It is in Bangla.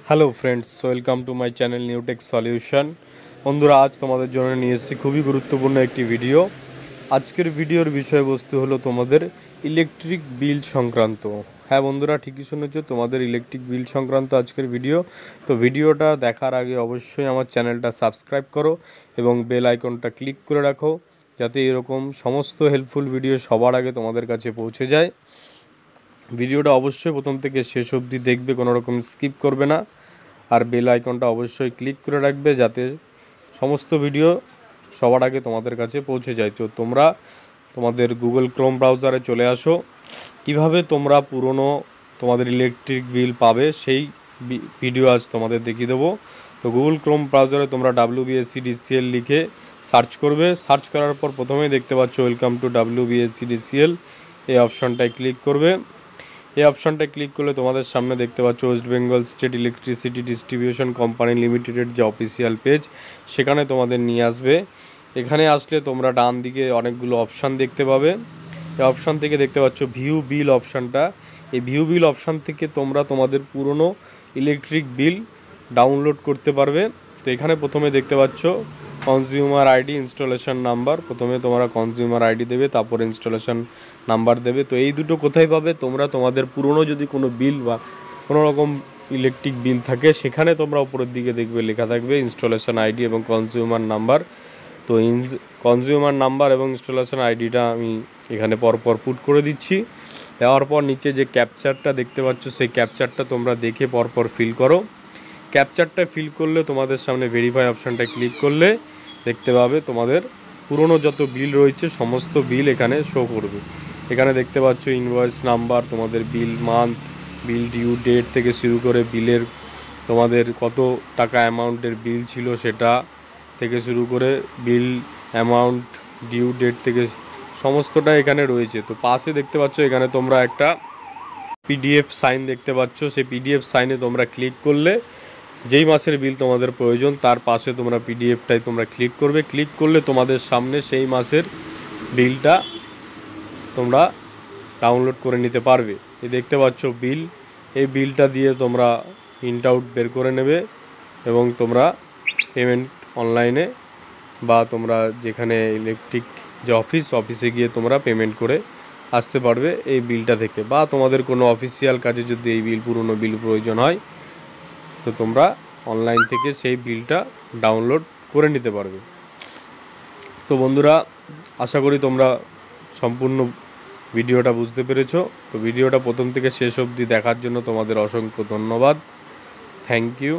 Hello friends, welcome to my channel new tech solution. বন্ধুরা, আজ তোমাদের জন্য নিয়ে এসেছি খুবই গুরুত্বপূর্ণ একটি ভিডিও। আজকের ভিডিওর বিষয়বস্তু হলো তোমাদের ইলেকট্রিক বিল সংক্রান্ত। হ্যাঁ বন্ধুরা, ঠিকই শুনেছো, তোমাদের ইলেকট্রিক বিল সংক্রান্ত আজকের ভিডিও। তো ভিডিওটা দেখার আগে অবশ্যই আমার চ্যানেলটা সাবস্ক্রাইব করো এবং বেল আইকনটা ক্লিক করে রাখো, যাতে এরকম সমস্ত হেল্পফুল ভিডিও সবার আগে তোমাদের কাছে পৌঁছে যায়। ভিডিওটা অবশ্যই প্রথম থেকে শেষ অবধি দেখবে, কোনো রকম স্কিপ করবে না। আর বেল আইকনটা অবশ্যই ক্লিক করে রাখবে, যাতে সমস্ত ভিডিও সবার আগে তোমাদের কাছে পৌঁছে যায়। তো তোমরা তোমাদের গুগল ক্রোম ব্রাউজারে চলে আসো। কিভাবে তোমরা পুরনো তোমাদের ইলেকট্রিক বিল পাবে সেই ভিডিও আজ তোমাদের দেখিয়ে দেবো। তো গুগল ক্রোম ব্রাউজারে তোমরা WBSCDCL লিখে সার্চ করবে। সার্চ করার পর প্রথমেই দেখতে পাচ্ছ ওয়েলকাম টু WBSCDCL, এই অপশানটায় ক্লিক করবে। এই অপশানটায় ক্লিক করলে তোমাদের সামনে দেখতে পাচ্ছ West Bengal state electricity distribution company লিমিটেডের যে অফিসিয়াল পেজ, সেখানে তোমাদের নিয়ে আসবে। এখানে আসলে তোমরা ডান দিকে অনেকগুলো অপশান দেখতে পাবে। এই অপশান থেকে দেখতে পাচ্ছ ভিউ বিল অপশানটা। এই ভিউ বিল অপশান থেকে তোমরা তোমাদের পুরনো ইলেকট্রিক বিল ডাউনলোড করতে পারবে। তো এখানে প্রথমে দেখতে পাচ্ছ কনজিউমার আইডি, ইনস্টলেশন নাম্বার। প্রথমে তোমরা কনজিউমার আইডি দেবে, তারপর ইনস্টলেশন নাম্বার দেবে। তো এই দুটো কোথায় পাবে? তোমরা তোমাদের পুরনো যদি কোনো বিল বা কোনো রকম ইলেকট্রিক বিল থাকে, সেখানে তোমরা উপরের দিকে দেখবে লেখা থাকবে ইনস্টলেশন আইডি এবং কনজিউমার নাম্বার। তো কনজিউমার নাম্বার এবং ইনস্টলেশন আইডিটা আমি এখানে পরপর পুট করে দিচ্ছি। দেওয়ার পর নিচে যে ক্যাপচারটা দেখতে পাচ্ছ, সেই ক্যাপচারটা তোমরা দেখে পরপর ফিল করো। ক্যাপচারটা ফিল করলে তোমাদের সামনে ভেরিফাই অপশানটা ক্লিক করলে দেখতে পাবে তোমাদের পুরনো যত বিল রয়েছে সমস্ত বিল এখানে শো করবে। এখানে দেখতে পাচ্ছ ইনভয়েস নাম্বার, তোমাদের বিল মান্থ, বিল ডিউ ডেট থেকে শুরু করে বিলের তোমাদের কত টাকা অ্যামাউন্টের বিল ছিল সেটা থেকে শুরু করে বিল অ্যামাউন্ট, ডিউ ডেট থেকে সমস্তটা এখানে রয়েছে। তো পাশে দেখতে পাচ্ছ এখানে তোমরা একটা পিডিএফ সাইন দেখতে পাচ্ছ। সেই পিডিএফ সাইনে তোমরা ক্লিক করলে যেই মাসের বিল তোমাদের প্রয়োজন তার পাশে তোমরা পিডিএফটাই তোমরা ক্লিক করবে। ক্লিক করলে তোমাদের সামনে সেই মাসের বিলটা তোমরা ডাউনলোড করে নিতে পারবে। এই দেখতে পাচ্ছ বিল, এই বিলটা দিয়ে তোমরা প্রিন্ট আউট বের করে নেবে এবং তোমরা পেমেন্ট অনলাইনে বা তোমরা যেখানে ইলেকট্রিক যে অফিসে গিয়ে তোমরা পেমেন্ট করে আসতে পারবে এই বিলটা থেকে। বা তোমাদের কোনো অফিসিয়াল কাজে যদি এই পুরনো বিল প্রয়োজন হয়, তো তোমরা অনলাইন থেকে সেই বিলটা ডাউনলোড করে নিতে পারবে। তো বন্ধুরা, আশা করি তোমরা সম্পূর্ণ ভিডিওটা বুঝতে পেরেছো। তো ভিডিওটা প্রথম থেকে শেষ অবধি দেখার জন্য তোমাদের অসংখ্য ধন্যবাদ। Thank you.